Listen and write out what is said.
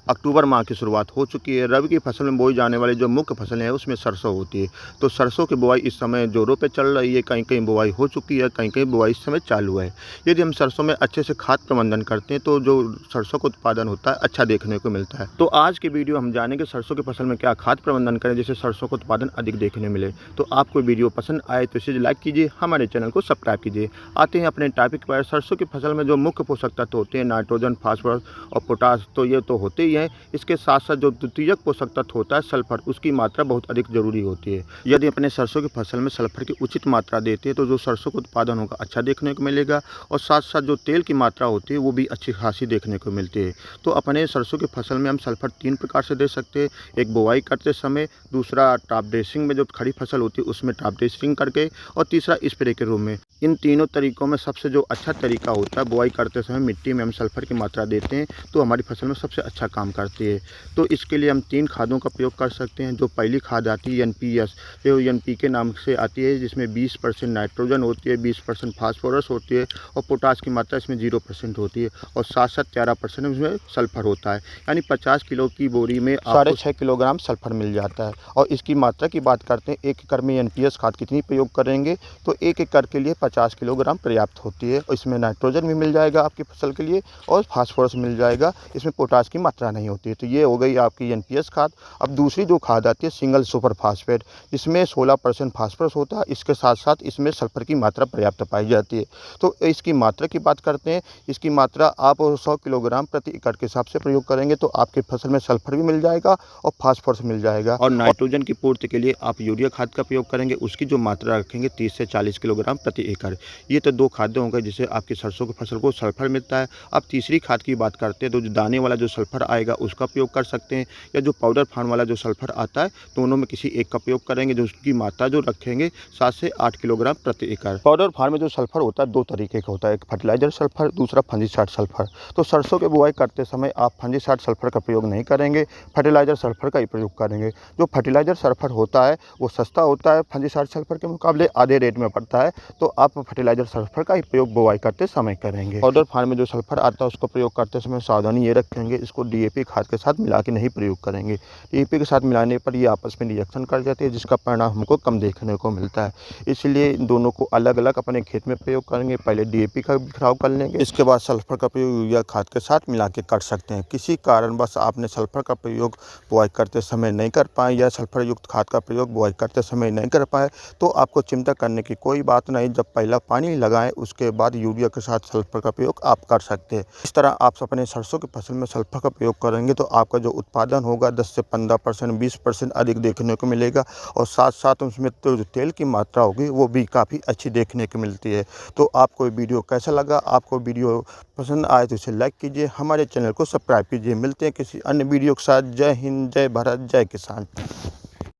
अक्टूबर माह की शुरुआत हो चुकी है। रबी की फसल में बोई जाने वाली जो मुख्य फसलें हैं उसमें सरसों होती है। तो सरसों की बुआई इस समय जोरों पे चल रही है, कहीं-कहीं बुआई हो चुकी है, कहीं-कहीं बुआई इस समय चालू है। यदि हम सरसों में अच्छे से खाद प्रबंधन करते हैं तो जो सरसों का उत्पादन होता है अच्छा देखने को मिलता है। तो आज की वीडियो हम जानेंगे सरसों की फसल में क्या खाद प्रबंधन करें जिससे सरसों का उत्पादन अधिक देखने मिले। तो आपको वीडियो पसंद आए तो इसे लाइक कीजिए, हमारे चैनल को सब्सक्राइब कीजिए। आते हैं अपने टॉपिक पर। सरसों की फसल में जो मुख्य पोषक तत्व होते हैं नाइट्रोजन, फास्फोरस और पोटाश, तो ये तो होते ही हैं। इसके साथ साथ जो द्वितीयक पोषक तत्व होता है सल्फर, उसकी मात्रा बहुत अधिक जरूरी होती है। यदि अपने सरसों की फसल में सल्फर की उचित मात्रा देते हैं तो जो सरसों का उत्पादन होगा अच्छा देखने को मिलेगा और साथ साथ जो तेल की मात्रा होती है वो भी अच्छी खासी देखने को मिलती है। तो अपने सरसों की फसल में हम सल्फर 3 प्रकार से दे सकते हैं। एक बुआई करते समय, दूसरा टॉप ड्रेसिंग में जो खड़ी फसल होती है उसमें टॉप ड्रेसिंग करके, और तीसरा स्प्रे के रूप में। इन तीनों तरीकों में सबसे जो अच्छा तरीका होता है, बुआई करते समय मिट्टी में हम सल्फर की मात्रा देते हैं तो हमारी फसल में सबसे अच्छा काम करती है। तो इसके लिए हम 3 खादों का प्रयोग कर सकते हैं। जो पहली खाद आती है NPS, जो NPK नाम से आती है, जिसमें 20% नाइट्रोजन होती है, 20% फास्फोरस होती है और पोटाश की मात्रा इसमें 0% होती है और साथ साथ 13% इसमें सल्फर होता है। यानी 50 किलो की बोरी में 6.5 किलोग्राम सल्फर मिल जाता है। और इसकी मात्रा की बात करते हैं, 1 एकड़ में NPS खाद कितनी प्रयोग करेंगे, तो 1 एकड़ के लिए 50 किलोग्राम पर्याप्त होती है। और इसमें नाइट्रोजन भी मिल जाएगा आपकी फसल के लिए और फास्फोरस मिल जाएगा, इसमें पोटाश की मात्रा नहीं होती है। तो ये हो गई आपकी NPS खाद। अब दूसरी जो खाद आती है सिंगल सुपर फास्फेट, जिसमें 16% फास्फोरस होता है, इसके साथ साथ इसमें सल्फर की मात्रा पर्याप्त पाई जाती है। तो इसकी मात्रा की बात करते हैं, इसकी मात्रा आप 100 किलोग्राम प्रति एकड़ के हिसाब से प्रयोग करेंगे तो आपकी फसल में सल्फर भी मिल जाएगा और फास्फोरस मिल जाएगा। और नाइट्रोजन की पूर्ति के लिए आप यूरिया खाद का प्रयोग करेंगे, उसकी जो मात्रा रखेंगे 30 से 40 किलोग्राम प्रति एकड़। ये तो 2 खाद्य होंगे जिससे आपकी सरसों की फसल को सल्फर मिलता है। अब तीसरी खाद की बात करते हैं तो जो दाने वाला जो सल्फर आएगा उसका प्रयोग कर सकते हैं, या जो पाउडर फॉर्म वाला जो सल्फर आता है दोनों में किसी एक का प्रयोग करेंगे, जो उसकी मात्रा जो रखेंगे 7 से 8 किलोग्राम प्रति एकड़। पाउडर फॉर्म में जो सल्फर होता है 2 तरीके का होता है, एक फर्टिलाइजर सल्फर, दूसरा फंजीसाइड सल्फर। तो सरसों की बुआई करते समय आप फंजीसाइड सल्फर का प्रयोग नहीं करेंगे, फर्टिलाइजर सल्फर का ही प्रयोग करेंगे। जो फर्टिलाइजर सल्फर होता है वो सस्ता होता है, फंजीसाइड सल्फर के मुकाबले आधे रेट में पड़ता है, तो आप फर्टिलाइजर सल्फर का ही प्रयोग बुआई करते समय करेंगे। पाउडर फॉर्म में जो सल्फर आता है उसको प्रयोग करते समय सावधानी ये रखेंगे, इसको DAP खाद के साथ मिला के नहीं प्रयोग करेंगे। DAP के साथ मिलाने पर ये आपस में रिएक्शन कर जाते हैं, जिसका परिणाम हमको कम देखने को मिलता है। इसलिए इन दोनों को अलग अलग अपने खेत में प्रयोग करेंगे। पहले DAP का छिड़काव कर लेंगे, इसके बाद सल्फर का प्रयोग यूरिया खाद के साथ मिला के कर सकते हैं। किसी कारणवश आपने सल्फर का प्रयोग बुआई करते समय नहीं कर पाए या सल्फर युक्त खाद का प्रयोग बुआई करते समय नहीं कर पाए तो आपको चिंता करने की कोई बात नहीं। जब पहला पानी लगाएं उसके बाद यूरिया के साथ सल्फर का प्रयोग आप कर सकते हैं। इस तरह आप अपने सरसों की फसल में सल्फर का प्रयोग करेंगे तो आपका जो उत्पादन होगा 10 से 15%, 20% अधिक देखने को मिलेगा और साथ साथ उसमें तो जो तेल की मात्रा होगी वो भी काफ़ी अच्छी देखने को मिलती है। तो आपको वीडियो कैसा लगा? आपको वीडियो पसंद आए तो इसे लाइक कीजिए, हमारे चैनल को सब्सक्राइब कीजिए। मिलते हैं किसी अन्य वीडियो के साथ। जय हिंद, जय भारत, जय किसान।